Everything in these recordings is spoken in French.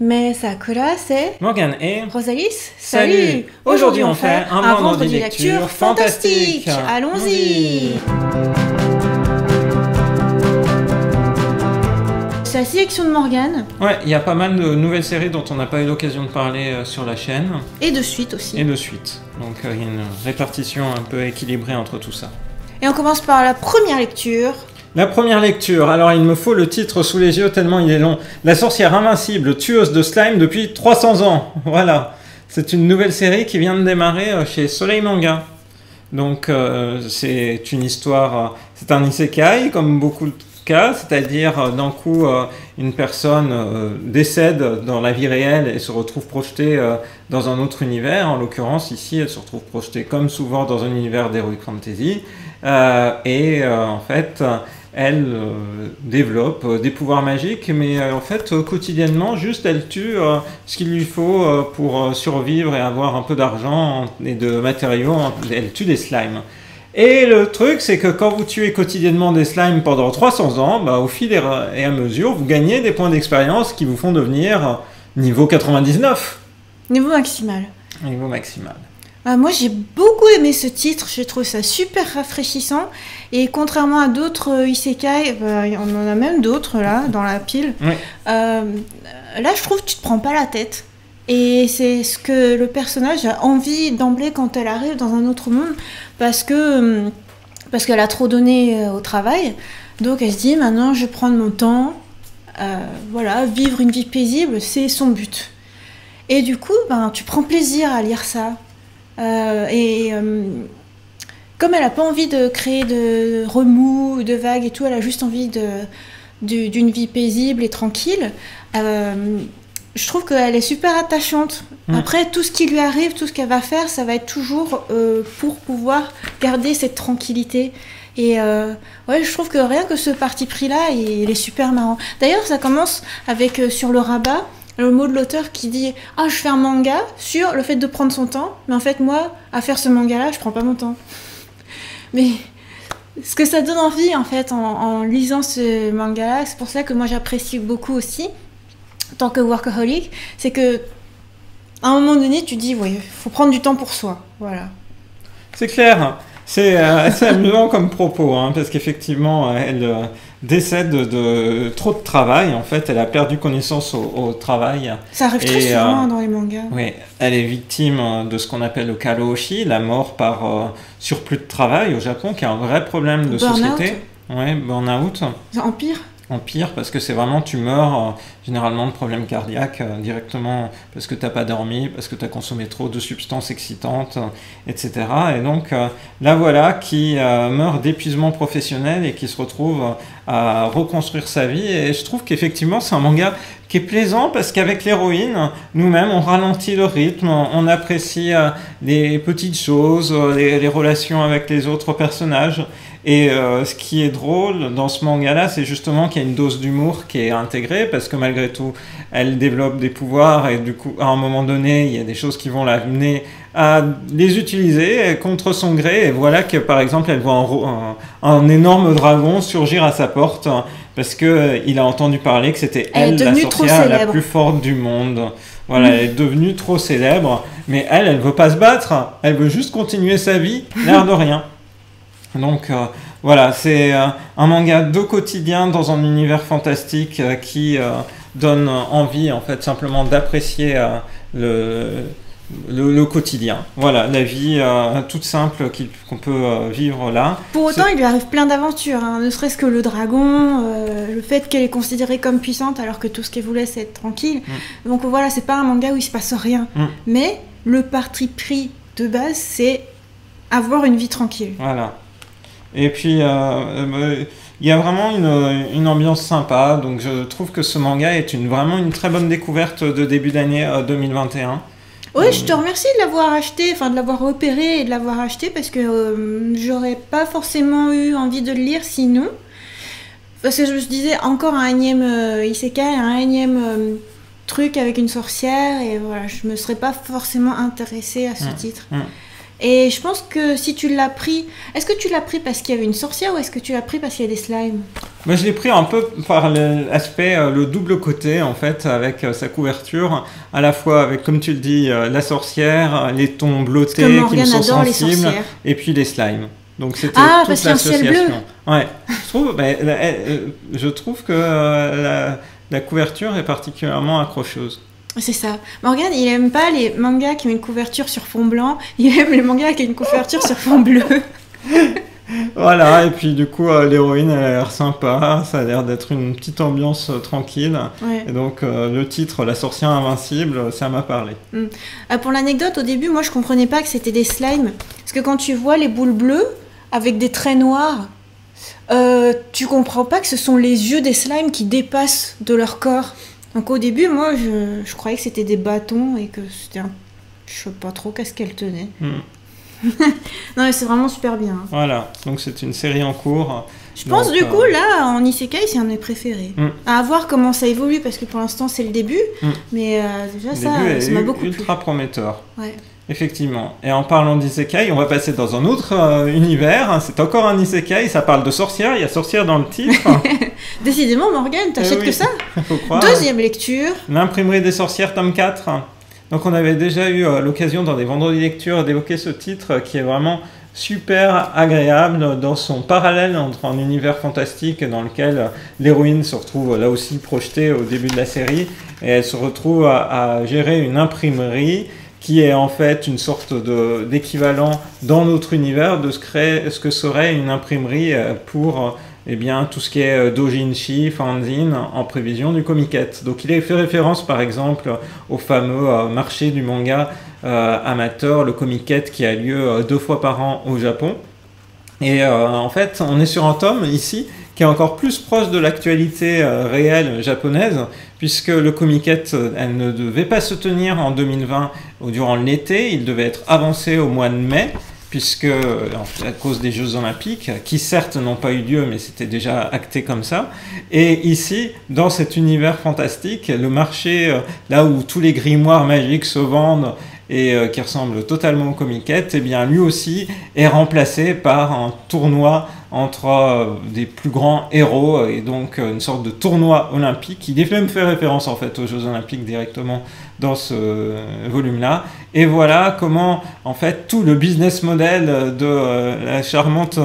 Mais Sakura, c'est Morgane et Rosalis. Salut. Aujourd'hui on fait un vendredi lecture fantastique. Allons-y. C'est la sélection de Morgane. Ouais, il y a pas mal de nouvelles séries dont on n'a pas eu l'occasion de parler sur la chaîne. Et de suite aussi. Et de suite. Donc il y a une répartition un peu équilibrée entre tout ça. Et on commence par la première lecture. La première lecture, alors il me faut le titre sous les yeux tellement il est long. La sorcière invincible, tueuse de slime depuis 300 ans. Voilà, c'est une nouvelle série qui vient de démarrer chez Soleil Manga. Donc c'est une histoire, c'est un isekai comme beaucoup de cas, c'est-à-dire d'un coup une personne décède dans la vie réelle et se retrouve projetée dans un autre univers. En l'occurrence ici elle se retrouve projetée comme souvent dans un univers d'heroic fantasy en fait elle développe des pouvoirs magiques, mais en fait quotidiennement juste elle tue ce qu'il lui faut pour survivre et avoir un peu d'argent et de matériaux. Elle tue des slimes. Et le truc, c'est que quand vous tuez quotidiennement des slimes pendant 300 ans, bah, au fil et à mesure, vous gagnez des points d'expérience qui vous font devenir niveau 99. Niveau maximal. Niveau maximal. Moi j'ai beaucoup aimé ce titre, j'ai trouvé ça super rafraîchissant. Et contrairement à d'autres isekai, on en a même d'autres là, dans la pile. Oui. Là je trouve que tu te prends pas la tête. Et c'est ce que le personnage a envie d'emblée quand elle arrive dans un autre monde, parce qu'elle a trop donné au travail. Donc elle se dit maintenant je vais prendre mon temps, voilà, vivre une vie paisible, c'est son but. Et du coup, tu prends plaisir à lire ça. Comme elle n'a pas envie de créer de remous, de vagues et tout, elle a juste envie d'une vie paisible et tranquille. Je trouve qu'elle est super attachante. Après, tout ce qui lui arrive, tout ce qu'elle va faire, ça va être toujours pour pouvoir garder cette tranquillité. Et ouais, je trouve que rien que ce parti pris-là, il est super marrant. D'ailleurs, ça commence avec, sur le rabat, le mot de l'auteur qui dit « Ah, je fais un manga sur le fait de prendre son temps, mais en fait, moi, à faire ce manga-là, je prends pas mon temps. » Mais ce que ça donne envie, en fait, en lisant ce manga-là, c'est pour ça que moi, j'apprécie beaucoup aussi, en tant que workaholic, c'est que à un moment donné, tu dis « Oui, il faut prendre du temps pour soi. » Voilà. C'est clair. C'est assez amusant comme propos, hein, parce qu'effectivement, elle décède de trop de travail. En fait, elle a perdu connaissance au travail. Ça arrive très souvent dans les mangas. Oui, elle est victime de ce qu'on appelle le karoshi, la mort par surplus de travail au Japon, qui est un vrai problème de société. Oui, burn-out. Empire, parce que c'est vraiment, tu meurs généralement de problèmes cardiaques directement parce que tu n'as pas dormi, parce que tu as consommé trop de substances excitantes, etc. Et donc là voilà qui meurt d'épuisement professionnel et qui se retrouve à reconstruire sa vie. Et je trouve qu'effectivement c'est un manga qui est plaisant parce qu'avec l'héroïne, nous-mêmes on ralentit le rythme, on apprécie les petites choses, les relations avec les autres personnages. Et ce qui est drôle dans ce manga-là, c'est justement qu'il y a une dose d'humour qui est intégrée, parce que malgré tout, elle développe des pouvoirs, et du coup, à un moment donné, il y a des choses qui vont l'amener à les utiliser contre son gré, et voilà que, par exemple, elle voit un énorme dragon surgir à sa porte, parce qu'il a entendu parler que c'était elle, la sorcière la plus forte du monde. Voilà, elle est devenue trop célèbre, mais elle veut pas se battre, elle veut juste continuer sa vie, l'air de rien. Donc voilà, c'est un manga de quotidien dans un univers fantastique qui donne envie en fait simplement d'apprécier le quotidien. Voilà, la vie toute simple qu'on peut vivre là. Pour autant, il lui arrive plein d'aventures, hein, ne serait-ce que le dragon, le fait qu'elle est considérée comme puissante alors que tout ce qu'elle voulait c'est être tranquille. Donc voilà, c'est pas un manga où il se passe rien. Mais le parti pris de base, c'est avoir une vie tranquille. Voilà. Et puis, il y a vraiment une ambiance sympa, donc je trouve que ce manga est vraiment une très bonne découverte de début d'année 2021. Oui, je te remercie de l'avoir acheté, enfin de l'avoir repéré et de l'avoir acheté, parce que j'aurais pas forcément eu envie de le lire sinon. Parce que je me disais, encore un énième isekai, un énième truc avec une sorcière, et voilà, je me serais pas forcément intéressée à ce titre. Et je pense que si tu l'as pris... Est-ce que tu l'as pris parce qu'il y avait une sorcière ou est-ce que tu l'as pris parce qu'il y a des slimes? Moi, je l'ai pris un peu par l'aspect, le double côté, en fait, avec sa couverture, à la fois avec, comme tu le dis, la sorcière, les tons bleutés qui me sont sensibles, et puis les slimes. Donc c'était toute l'association. Ouais. Je trouve que la couverture est particulièrement accrocheuse. C'est ça. Morgan, il aime pas les mangas qui ont une couverture sur fond blanc, il aime les mangas qui ont une couverture sur fond bleu. Voilà, et puis du coup, l'héroïne, elle a l'air sympa, ça a l'air d'être une petite ambiance tranquille. Ouais. Et donc, le titre, La sorcière invincible, ça m'a parlé. Pour l'anecdote, au début, moi, je comprenais pas que c'était des slimes. Parce que quand tu vois les boules bleues, avec des traits noirs, tu comprends pas que ce sont les yeux des slimes qui dépassent de leur corps. Donc au début, moi, je croyais que c'était des bâtons et que c'était un... Je sais pas trop qu'est-ce qu'elle tenait. Non, mais c'est vraiment super bien. Voilà, donc c'est une série en cours. Je pense du coup, là, en Isekai, c'est un de mes préférés. À voir comment ça évolue, parce que pour l'instant, c'est le début. Mais déjà, ça m'a beaucoup plu. Ultra prometteur. Ouais. Effectivement. Et en parlant d'Isekai, on va passer dans un autre univers. C'est encore un Isekai, ça parle de sorcière. Il y a sorcière dans le titre. Décidément, Morgane, t'achètes que ça. Faut croire. Deuxième lecture. L'imprimerie des sorcières, tome 4. Donc on avait déjà eu l'occasion dans des vendredis lecture d'évoquer ce titre qui est vraiment super agréable dans son parallèle entre un univers fantastique dans lequel l'héroïne se retrouve là aussi projetée au début de la série et elle se retrouve à gérer une imprimerie qui est en fait une sorte d'équivalent dans notre univers de ce que serait une imprimerie pour tout ce qui est doujinshi, fanzine, en prévision du comiquette. Donc il est fait référence par exemple au fameux marché du manga amateur, le comiquette qui a lieu 2 fois par an au Japon. Et en fait, on est sur un tome ici qui est encore plus proche de l'actualité réelle japonaise, puisque le comiquette, elle ne devait pas se tenir en 2020 durant l'été, il devait être avancé au mois de mai, puisque à cause des Jeux Olympiques, qui certes n'ont pas eu lieu, mais c'était déjà acté comme ça. Et ici, dans cet univers fantastique, le marché, là où tous les grimoires magiques se vendent et qui ressemble totalement au comiquette, eh bien lui aussi est remplacé par un tournoi entre des plus grands héros, et donc une sorte de tournoi olympique. Il même fait référence en fait aux Jeux Olympiques directement dans ce volume-là. Et voilà comment en fait tout le business model de la charmante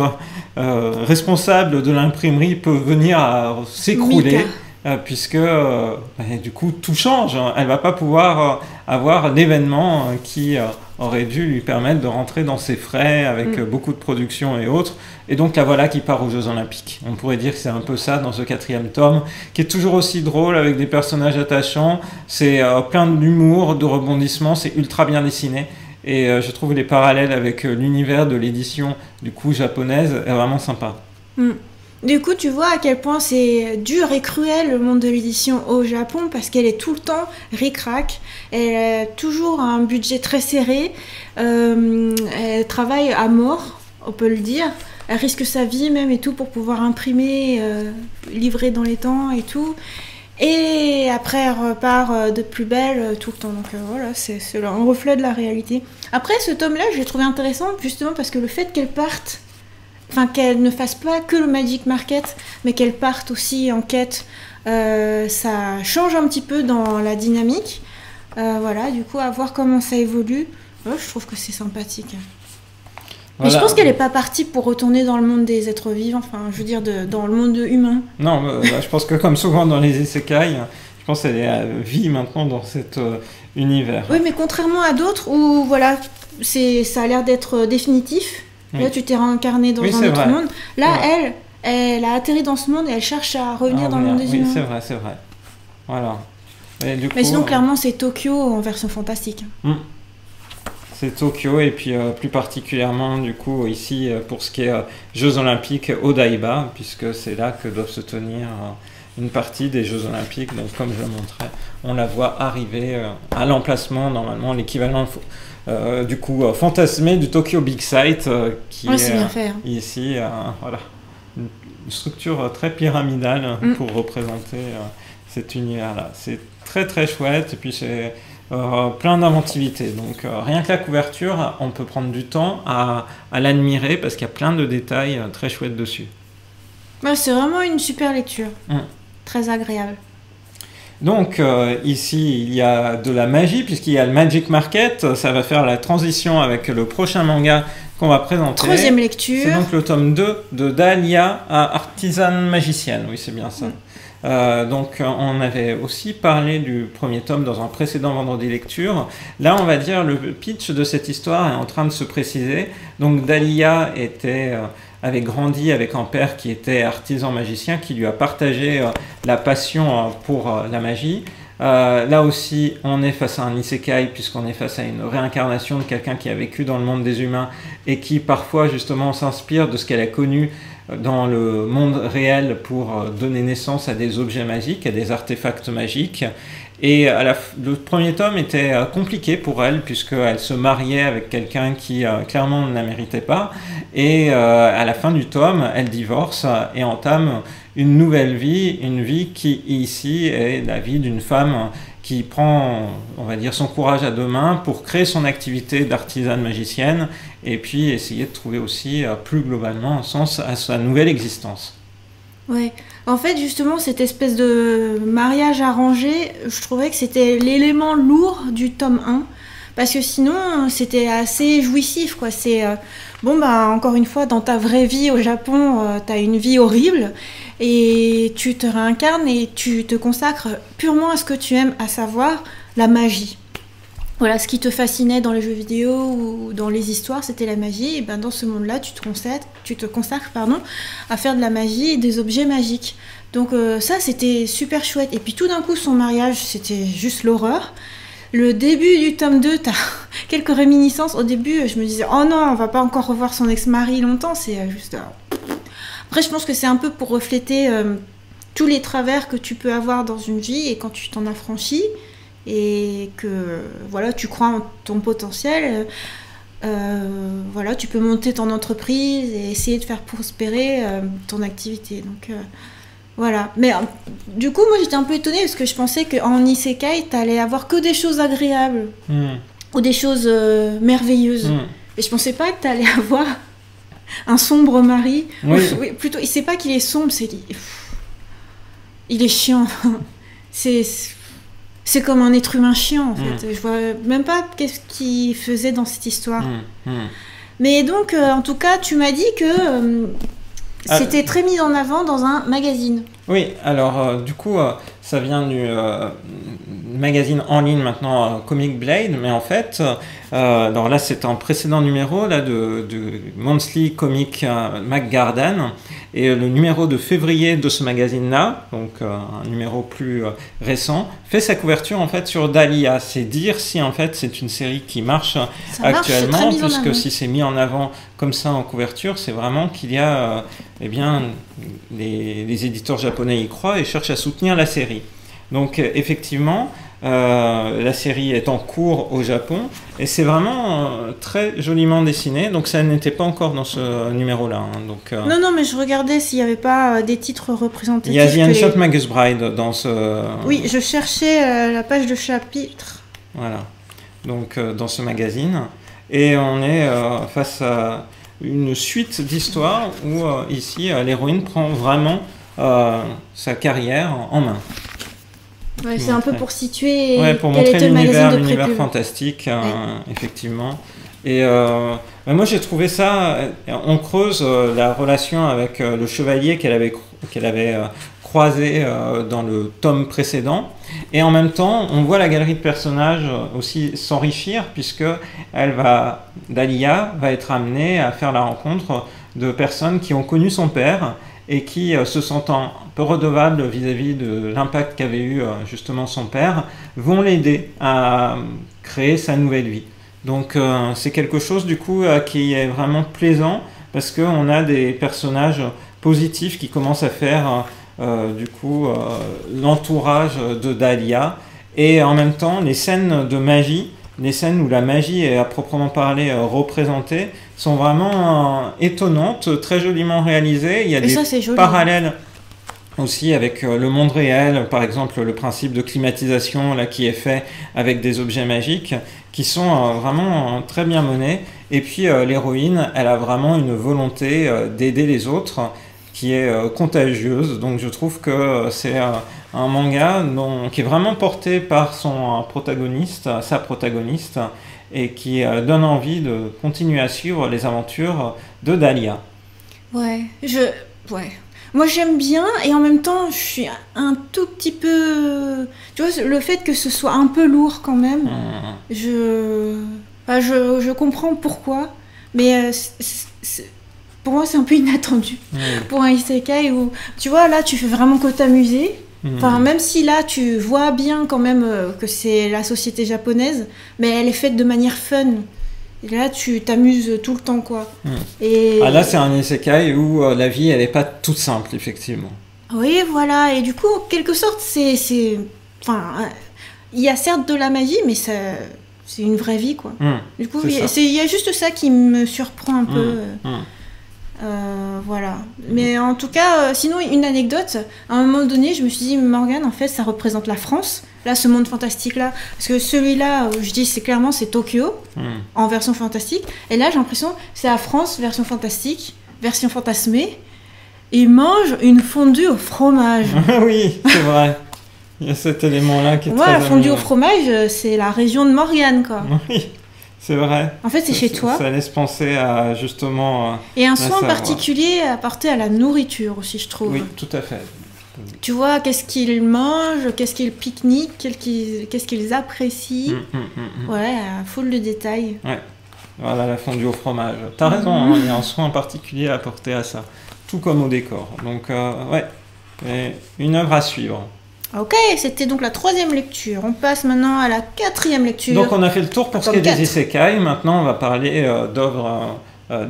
responsable de l'imprimerie peut venir à s'écrouler. Puisque du coup tout change. Elle va pas pouvoir avoir l'événement qui aurait dû lui permettre de rentrer dans ses frais avec beaucoup de production et autres. Et donc la voilà qui part aux Jeux Olympiques. On pourrait dire que c'est un peu ça dans ce 4e tome, qui est toujours aussi drôle avec des personnages attachants. C'est plein d'humour, de rebondissements, c'est ultra bien dessiné. Et je trouve les parallèles avec l'univers de l'édition du coup japonaise est vraiment sympa. Du coup, tu vois à quel point c'est dur et cruel le monde de l'édition au Japon, parce qu'elle est tout le temps ric-rac, elle a toujours un budget très serré, elle travaille à mort, on peut le dire, elle risque sa vie même et tout pour pouvoir imprimer, livrer dans les temps et tout. Et après, elle repart de plus belle tout le temps. Donc voilà, c'est un reflet de la réalité. Après, ce tome-là, je l'ai trouvé intéressant justement parce que le fait qu'elle parte, enfin qu'elle ne fasse pas que le Magic Market, mais qu'elle parte aussi en quête, ça change un petit peu dans la dynamique. Voilà, du coup, à voir comment ça évolue. Je trouve que c'est sympathique. Voilà. Mais je pense qu'elle n'est pas partie pour retourner dans le monde des êtres vivants, enfin, je veux dire, dans le monde humain. Non, je pense que comme souvent dans les isekai, je pense qu'elle vit maintenant dans cet univers. Oui, mais contrairement à d'autres où, voilà, ça a l'air d'être définitif. Oui. Là, tu t'es réincarné dans un autre monde. Là, elle a atterri dans ce monde et elle cherche à revenir dans le monde des humains. Oui, c'est vrai. Voilà. Mais sinon, clairement, c'est Tokyo en version fantastique. C'est Tokyo, et puis plus particulièrement, du coup, ici, pour ce qui est Jeux Olympiques, Odaiba, puisque c'est là que doivent se tenir une partie des Jeux Olympiques. Donc, comme je le montrais, on la voit arriver à l'emplacement, normalement, l'équivalent du coup fantasmé du Tokyo Big Sight, qui est bien fait, ici, voilà, une structure très pyramidale pour représenter cet univers-là. C'est très très chouette, et puis c'est plein d'inventivité. Donc rien que la couverture, on peut prendre du temps à l'admirer parce qu'il y a plein de détails très chouettes dessus. C'est vraiment une super lecture. Très agréable. Donc ici il y a de la magie puisqu'il y a le Magic Market, ça va faire la transition avec le prochain manga qu'on va présenter. 3e lecture. C'est donc le tome 2 de Dahlia à artisane magicienne, oui c'est bien ça. Donc on avait aussi parlé du premier tome dans un précédent vendredi lecture. Là on va dire le pitch de cette histoire est en train de se préciser. Donc Dahlia avait grandi avec un père qui était artisan magicien, qui lui a partagé la passion pour la magie. Là aussi, on est face à un isekai, puisqu'on est face à une réincarnation de quelqu'un qui a vécu dans le monde des humains et qui parfois justement s'inspire de ce qu'elle a connu dans le monde réel pour donner naissance à des objets magiques, à des artefacts magiques. Et le premier tome était compliqué pour elle puisqu'elle se mariait avec quelqu'un qui clairement ne la méritait pas. Et à la fin du tome, elle divorce et entame une nouvelle vie, une vie qui ici est la vie d'une femme qui prend, on va dire, son courage à deux mains pour créer son activité d'artisane magicienne et puis essayer de trouver aussi plus globalement un sens à sa nouvelle existence. Ouais. En fait, justement, cette espèce de mariage arrangé, je trouvais que c'était l'élément lourd du tome 1. Parce que sinon, c'était assez jouissif, quoi. C'est, encore une fois, dans ta vraie vie au Japon, t'as une vie horrible. Et tu te réincarnes et tu te consacres purement à ce que tu aimes, à savoir la magie. Voilà, ce qui te fascinait dans les jeux vidéo ou dans les histoires, c'était la magie. Et ben dans ce monde-là, tu te consacres à faire de la magie et des objets magiques. Donc ça, c'était super chouette. Et puis tout d'un coup, son mariage, c'était juste l'horreur. Le début du tome 2, t'as quelques réminiscences. Au début, je me disais, oh non, on va pas encore revoir son ex-mari longtemps. C'est juste... Après, je pense que c'est un peu pour refléter tous les travers que tu peux avoir dans une vie et quand tu t'en affranchis. Et que voilà, tu crois en ton potentiel, tu peux monter ton entreprise et essayer de faire prospérer ton activité. Donc voilà. Mais du coup, moi j'étais un peu étonnée parce que je pensais qu'en isekai, t'allais avoir que des choses agréables ou des choses merveilleuses. Et je pensais pas que t'allais avoir un sombre mari. Oui, plutôt, c'est pas qu'il est sombre, il est chiant. C'est comme un être humain chiant, en fait. Je vois même pas qu'est-ce qu'il faisait dans cette histoire. Mais donc, en tout cas, tu m'as dit que c'était très mis en avant dans un magazine. Oui, alors du coup, ça vient du magazine en ligne maintenant, Comic Blade, mais en fait, alors là c'est un précédent numéro là, de Monthly Comic McGarden, et le numéro de février de ce magazine-là, donc un numéro plus récent, fait sa couverture en fait sur Dahlia. C'est dire si en fait c'est une série qui marche actuellement, puisque si c'est mis en avant comme ça en couverture, c'est vraiment qu'il y a les éditeurs japonais y croient et cherchent à soutenir la série. Donc effectivement, la série est en cours au Japon et c'est vraiment très joliment dessiné. Donc ça n'était pas encore dans ce numéro-là. Non, mais je regardais s'il n'y avait pas des titres représentatifs. Il y a The Ancient Magus Bride dans ce... Oui, je cherchais la page de chapitre. Voilà, donc dans ce magazine. Et on est face à une suite d'histoires où ici l'héroïne prend vraiment sa carrière en main. Ouais, c'est un peu pour situer pour montrer l'univers fantastique, effectivement. Et moi j'ai trouvé ça, on creuse la relation avec le chevalier qu'elle avait croisé dans le tome précédent, et en même temps on voit la galerie de personnages aussi s'enrichir, puisque Dahlia va être amenée à faire la rencontre de personnes qui ont connu son père et qui, se sentant un peu redevables vis-à-vis de l'impact qu'avait eu justement son père, vont l'aider à créer sa nouvelle vie. Donc c'est quelque chose du coup qui est vraiment plaisant, parce qu'on a des personnages positifs qui commencent à faire l'entourage de Dahlia, et en même temps les scènes de magie, les scènes où la magie est à proprement parler représentée, sont vraiment étonnantes, très joliment réalisées. Il y a des parallèles aussi avec le monde réel, par exemple le principe de climatisation là, qui est fait avec des objets magiques, qui sont vraiment très bien menés. Et puis l'héroïne, elle a vraiment une volonté d'aider les autres, qui est contagieuse. Donc je trouve que c'est un manga qui est vraiment porté par son protagoniste, sa protagoniste, et qui donne envie de continuer à suivre les aventures de Dahlia. Ouais. Moi j'aime bien et en même temps je suis un tout petit peu... Tu vois, le fait que ce soit un peu lourd quand même, je comprends pourquoi, mais pour moi c'est un peu inattendu. Pour un isekai où, tu vois, là tu fais vraiment que t'amuser. Enfin, même si là tu vois bien quand même que c'est la société japonaise, mais elle est faite de manière fun. Et là, tu t'amuses tout le temps, quoi. Et... là, c'est un isekai où la vie, elle n'est pas toute simple, effectivement. Oui, voilà. Et du coup, en quelque sorte, enfin, il y a certes de la magie, mais c'est une vraie vie, quoi. Du coup, il y a juste ça qui me surprend un peu. Voilà. Mais en tout cas, sinon, une anecdote. À un moment donné, je me suis dit, Morgane, en fait, ça représente la France. Là, ce monde fantastique-là. Parce que celui-là, je dis, c'est Tokyo, en version fantastique. Et là, j'ai l'impression que c'est la France, version fantastique, version fantasmée. Ils mangent une fondue au fromage. Oui, c'est vrai. Il y a cet élément-là qui est très... la fondue au fromage, c'est la région de Morgane, quoi. Oui. C'est vrai. En fait, c'est chez toi. Ça laisse penser à justement... Et un soin particulier apporté à la nourriture aussi, je trouve. Oui, tout à fait. Tu vois, qu'est-ce qu'ils mangent, qu'est-ce qu'ils pique-niquent, qu'est-ce qu'ils apprécient. Ouais, full de détails. Ouais. Voilà, la fondue au fromage. T'as raison, il y a un soin particulier apporté à ça. Tout comme au décor. Donc, ouais, une œuvre à suivre. Ok, c'était donc la 3e lecture. On passe maintenant à la 4e lecture. Donc on a fait le tour pour ce qui est des isekai. Maintenant on va parler d'œuvres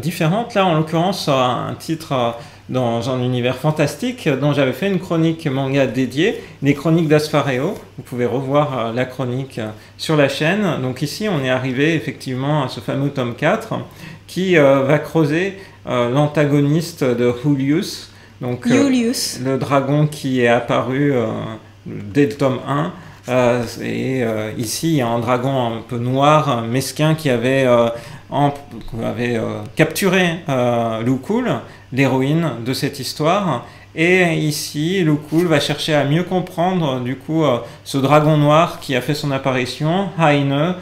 différentes. Là en l'occurrence un titre dans un univers fantastique dont j'avais fait une chronique manga dédiée, les chroniques d'Asfareo. Vous pouvez revoir la chronique sur la chaîne. Donc ici on est arrivé effectivement à ce fameux tome 4 qui va creuser l'antagoniste de Julius. Donc le dragon qui est apparu dès le tome 1. Ici, il y a un dragon un peu noir, mesquin, qui avait capturé Lukul, l'héroïne de cette histoire. Et ici, Lukul va chercher à mieux comprendre, du coup, ce dragon noir qui a fait son apparition, Haine,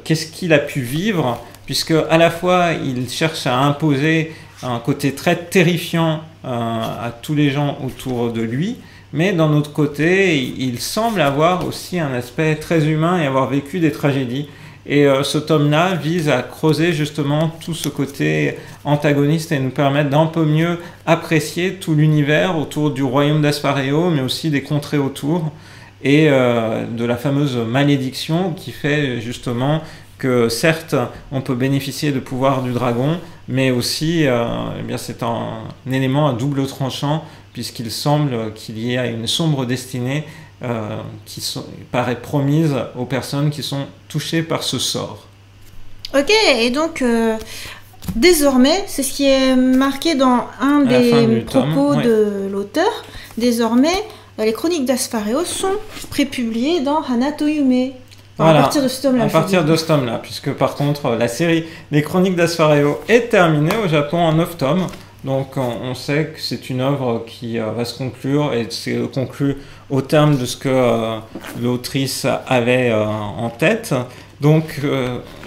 qu'est-ce qu'il a pu vivre, puisque à la fois, il cherche à imposer un côté très terrifiant à tous les gens autour de lui, mais d'un autre côté, il semble avoir aussi un aspect très humain et avoir vécu des tragédies. Et ce tome-là vise à creuser justement tout ce côté antagoniste et nous permettre d'un peu mieux apprécier tout l'univers autour du royaume d'Asfareo, mais aussi des contrées autour, et de la fameuse malédiction qui fait justement que certes, on peut bénéficier de pouvoir du dragon, mais aussi eh bien, c'est un élément à double tranchant, puisqu'il semble qu'il y a une sombre destinée qui paraît promise aux personnes qui sont touchées par ce sort. Ok, et donc désormais, c'est ce qui est marqué dans un des propos de l'auteur, désormais, les chroniques d'Asfareo sont prépubliées dans Hanato Yume. Voilà, à partir de ce tome-là. À partir de ce tome-là, puisque par contre, la série Les Chroniques d'Asfareo est terminée au Japon en 9 tomes. Donc on sait que c'est une œuvre qui va se conclure, et c'est conclu au terme de ce que l'autrice avait en tête. Donc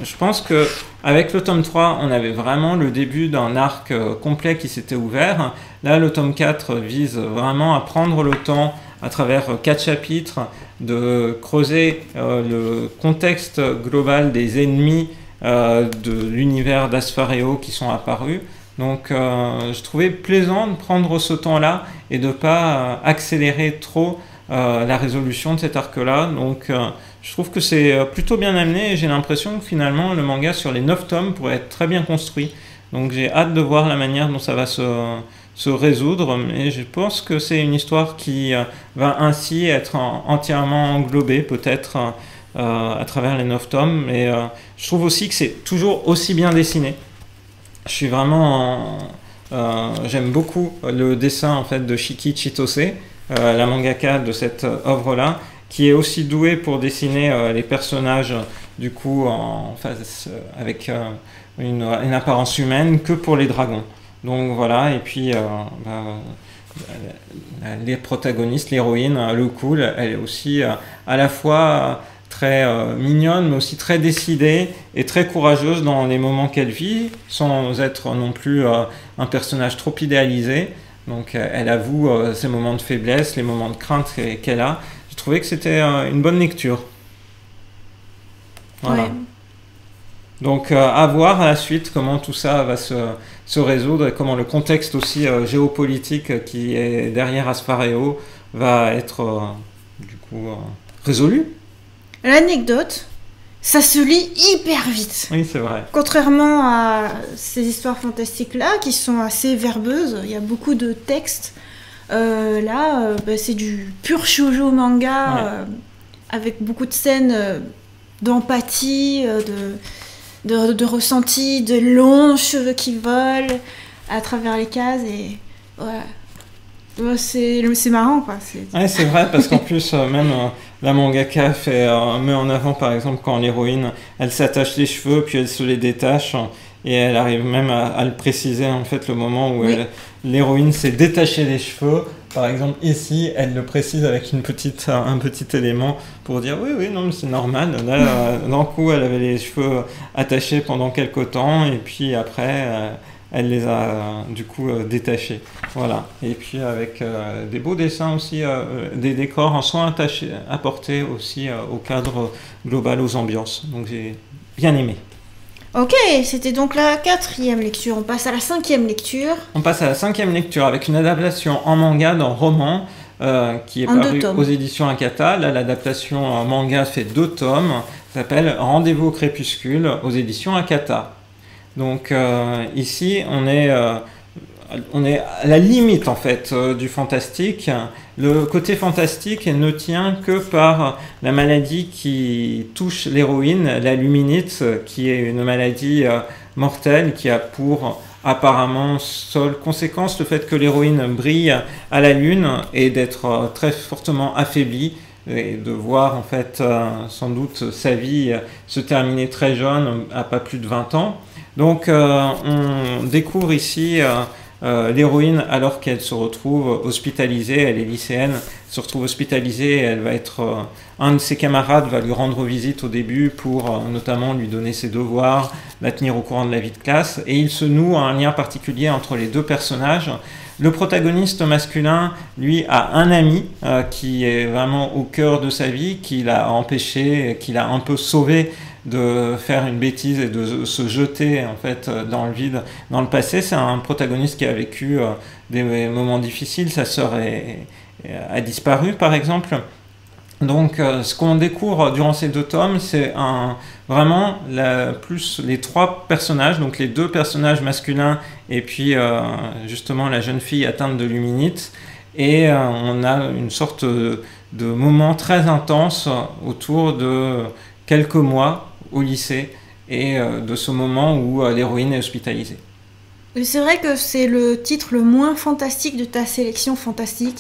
je pense qu'avec le tome 3, on avait vraiment le début d'un arc complet qui s'était ouvert. Là, le tome 4 vise vraiment à prendre le temps, à travers 4 chapitres, de creuser le contexte global des ennemis de l'univers d'Asfareo qui sont apparus. Donc je trouvais plaisant de prendre ce temps-là et de ne pas accélérer trop la résolution de cet arc-là. Donc je trouve que c'est plutôt bien amené et j'ai l'impression que finalement le manga sur les 9 tomes pourrait être très bien construit. Donc j'ai hâte de voir la manière dont ça va se résoudre, mais je pense que c'est une histoire qui va ainsi être entièrement englobée peut-être à travers les 9 tomes. Mais je trouve aussi que c'est toujours aussi bien dessiné. Je suis vraiment... j'aime beaucoup le dessin en fait de Shiki Chitose, la mangaka de cette œuvre-là, qui est aussi douée pour dessiner les personnages du coup en face avec une apparence humaine que pour les dragons. Donc voilà, et puis les protagonistes, l'héroïne, le cool, elle est aussi à la fois très mignonne, mais aussi très décidée et très courageuse dans les moments qu'elle vit, sans être non plus un personnage trop idéalisé. Donc elle avoue ses moments de faiblesse, les moments de crainte qu'elle a. J'ai trouvé que c'était une bonne lecture. Voilà. Ouais. Donc à voir à la suite comment tout ça va se résoudre et comment le contexte aussi géopolitique qui est derrière Aspareo va être du coup résolu. L'anecdote, ça se lit hyper vite. Oui, c'est vrai. Contrairement à ces histoires fantastiques-là, qui sont assez verbeuses, il y a beaucoup de textes. C'est du pur shoujo manga, avec beaucoup de scènes d'empathie, de ressenti, de longs cheveux qui volent à travers les cases. Et voilà. C'est marrant, quoi. Ouais, c'est vrai, parce qu'en plus, même la mangaka met en avant, par exemple, quand l'héroïne, elle s'attache les cheveux, puis elle se les détache, et elle arrive même à le préciser, en fait, le moment où l'héroïne s'est détachée les cheveux. Par exemple, ici, elle le précise avec un petit élément pour dire oui, non, mais c'est normal. Là, d'un coup, elle avait les cheveux attachés pendant quelques temps, et puis après... elle les a du coup détachés. Voilà. Et puis avec des beaux dessins aussi, des décors en soin apportés aussi au cadre global, aux ambiances. Donc j'ai bien aimé. Ok, c'était donc la 4e lecture. On passe à la 5e lecture. On passe à la 5e lecture avec une adaptation en manga d'un roman qui est paru aux éditions Akata. Là, l'adaptation en manga fait 2 tomes. Ça s'appelle Rendez-vous au crépuscule aux éditions Akata. Donc ici, on est à la limite en fait du fantastique. Le côté fantastique ne tient que par la maladie qui touche l'héroïne, la luminite, qui est une maladie mortelle qui a pour apparemment seule conséquence le fait que l'héroïne brille à la lune et d'être très fortement affaiblie. Et de voir en fait sans doute sa vie se terminer très jeune, à pas plus de 20 ans. Donc on découvre ici l'héroïne alors qu'elle se retrouve hospitalisée, elle est lycéenne, se retrouve hospitalisée, elle va être un de ses camarades va lui rendre visite au début pour notamment lui donner ses devoirs, la tenir au courant de la vie de classe, et il se noue un lien particulier entre les 2 personnages. Le protagoniste masculin, lui, a un ami qui est vraiment au cœur de sa vie, qui l'a empêché, qui l'a un peu sauvé de faire une bêtise et de se jeter en fait dans le vide dans le passé. C'est un protagoniste qui a vécu des moments difficiles. Sa sœur a disparu, par exemple. Donc ce qu'on découvre durant ces 2 tomes, c'est vraiment plus les 3 personnages, donc les 2 personnages masculins et puis justement la jeune fille atteinte de luminite. Et on a une sorte de moment très intense autour de quelques mois au lycée et de ce moment où l'héroïne est hospitalisée. C'est vrai que c'est le titre le moins fantastique de ta sélection fantastique.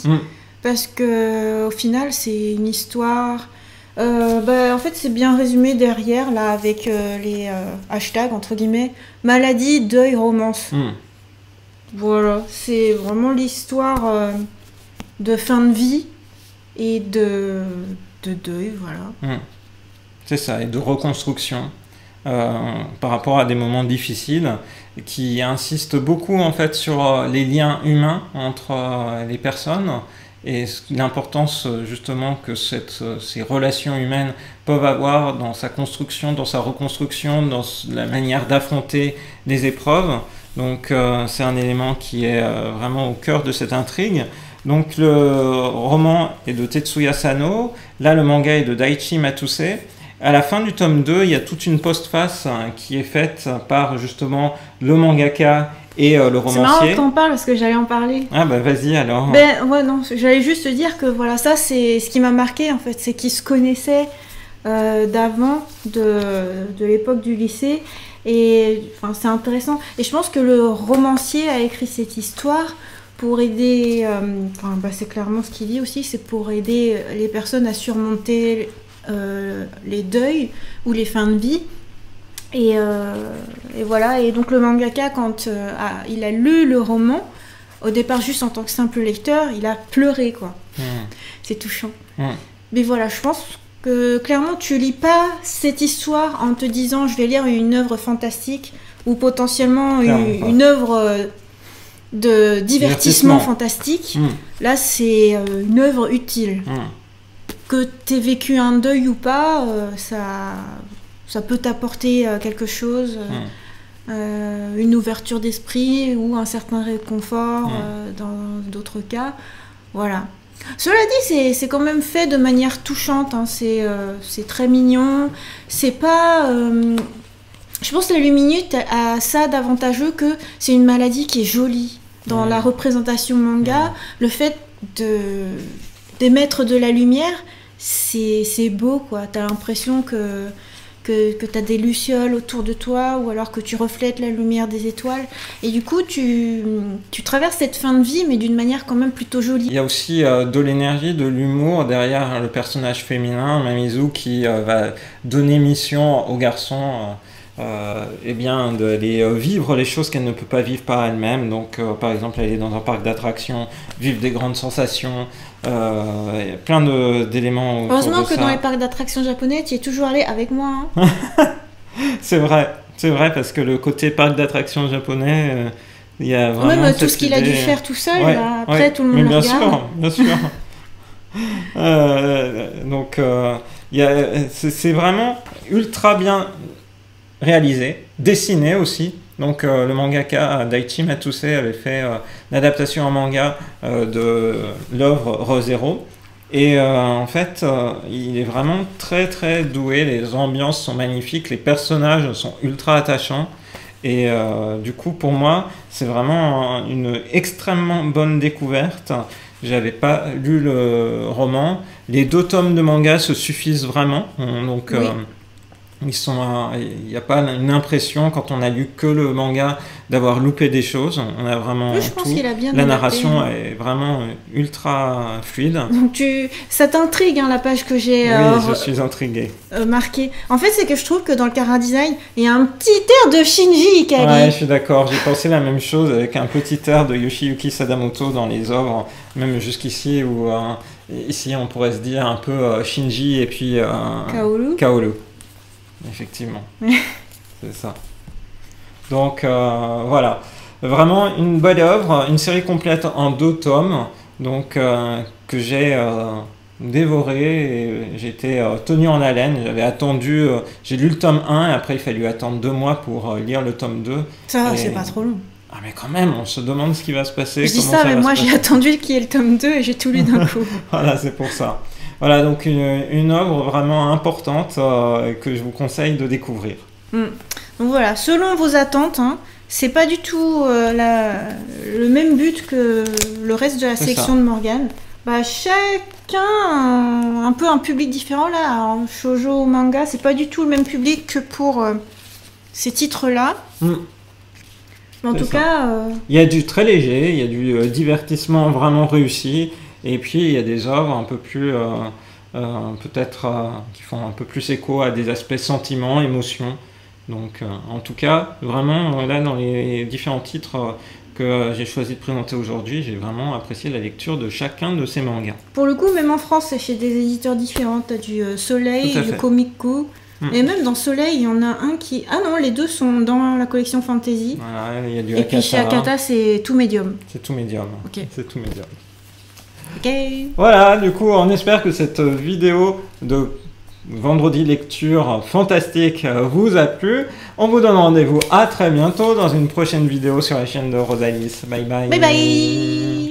Parce que au final, c'est une histoire. En fait, c'est bien résumé derrière, là, avec les hashtags, entre guillemets, maladie, deuil, romance. Voilà, c'est vraiment l'histoire de fin de vie et de deuil, voilà. C'est ça, et de reconstruction par rapport à des moments difficiles, qui insistent beaucoup en fait sur les liens humains entre les personnes. Et l'importance justement que ces relations humaines peuvent avoir dans sa construction, dans sa reconstruction, dans la manière d'affronter les épreuves. Donc c'est un élément qui est vraiment au cœur de cette intrigue. Donc le roman est de Tetsuya Sano, là le manga est de Daichi Matsuse. À la fin du tome 2, il y a toute une postface qui est faite par justement le mangaka et le romancier. C'est marrant que t'en parles parce que j'allais en parler. Ah bah vas-y alors. J'allais juste te dire que voilà, ça c'est ce qui m'a marqué en fait, c'est qu'ils se connaissaient d'avant, de l'époque du lycée, et enfin c'est intéressant. Et je pense que le romancier a écrit cette histoire pour aider, c'est clairement ce qu'il dit aussi, c'est pour aider les personnes à surmonter les deuils ou les fins de vie. Et voilà, et donc le mangaka, quand il a lu le roman, au départ juste en tant que simple lecteur, il a pleuré, quoi. C'est touchant. Mais voilà, je pense que clairement tu lis pas cette histoire en te disant je vais lire une œuvre fantastique ou potentiellement une œuvre de divertissement fantastique. Là, c'est une œuvre utile. Que tu aies vécu un deuil ou pas, ça peut t'apporter quelque chose, une ouverture d'esprit ou un certain réconfort dans d'autres cas. Voilà. Cela dit, c'est quand même fait de manière touchante, hein. C'est très mignon. C'est pas... je pense que la Luminute a ça d'avantageux que c'est une maladie qui est jolie. Dans la représentation manga, le fait d'émettre de la lumière, c'est beau, quoi. T'as l'impression que tu as des lucioles autour de toi, ou alors que tu reflètes la lumière des étoiles. Et du coup, tu traverses cette fin de vie, mais d'une manière quand même plutôt jolie. Il y a aussi de l'énergie, de l'humour derrière le personnage féminin, Mamizu, qui va donner mission aux garçons d'aller vivre les choses qu'elle ne peut pas vivre par elle-même. Donc, par exemple, aller dans un parc d'attractions, vivre des grandes sensations, plein d'éléments. Heureusement que dans les parcs d'attractions japonais, tu y es toujours allé avec moi. Hein. C'est vrai, parce que le côté parc d'attractions japonais, il y a vraiment même tout ce qu'il a dû faire tout seul, là, après tout le monde le regarde. Bien sûr. Donc, c'est vraiment ultra bien réalisé, dessiné aussi. Donc le mangaka Daichi Matsuse avait fait l'adaptation en manga de l'œuvre Re:Zero. Et en fait, il est vraiment très très doué, les ambiances sont magnifiques, les personnages sont ultra attachants. Et du coup, pour moi, c'est vraiment une extrêmement bonne découverte. J'avais pas lu le roman. Les 2 tomes de manga se suffisent vraiment. Donc, oui. Il n'y a pas une impression, quand on a lu que le manga, d'avoir loupé des choses. On a vraiment tout. La narration est vraiment ultra fluide. Donc ça t'intrigue, hein, la page que j'ai je suis intrigué. Marquée. En fait, c'est que je trouve que dans le chara-design, il y a un petit air de Shinji Ikari. Ouais, je suis d'accord. J'ai pensé la même chose avec un petit air de Yoshiyuki Sadamoto dans les œuvres, même jusqu'ici, où ici on pourrait se dire un peu Shinji et puis Kaoru. Effectivement, c'est ça. Donc voilà, vraiment une belle œuvre, une série complète en 2 tomes, donc que j'ai dévoré, et j'étais tenu en haleine. J'avais attendu, j'ai lu le tome 1 et après il fallu attendre 2 mois pour lire le tome 2. Ça, c'est pas trop long. Ah mais quand même, on se demande ce qui va se passer. Je dis ça, mais moi j'ai attendu qu'il y ait le tome 2 et j'ai tout lu d'un coup. Voilà, c'est pour ça. Voilà, donc une œuvre vraiment importante que je vous conseille de découvrir. Donc voilà, selon vos attentes, hein, c'est pas du tout le même but que le reste de la sélection de Morgane. Chacun un peu un public différent là. En shoujo manga, c'est pas du tout le même public que pour ces titres-là. Mais en tout cas... Il y a du très léger, il y a du divertissement vraiment réussi. Et puis il y a des œuvres un peu plus, peut-être, qui font un peu plus écho à des aspects sentiments, émotions. Donc en tout cas, vraiment, là dans les différents titres que j'ai choisi de présenter aujourd'hui, j'ai vraiment apprécié la lecture de chacun de ces mangas. Pour le coup, même en France, c'est chez des éditeurs différents. Tu as du Soleil, du Comico. Et même dans Soleil, il y en a un qui... Ah non, les 2 sont dans la collection Fantasy. Voilà, il y a du Akata. Et puis chez Akata, c'est tout médium. C'est tout médium. Okay. C'est tout médium. Okay. Voilà, du coup, on espère que cette vidéo de vendredi lecture fantastique vous a plu. On vous donne rendez-vous à très bientôt dans une prochaine vidéo sur la chaîne de Rosalis. Bye bye. Bye bye.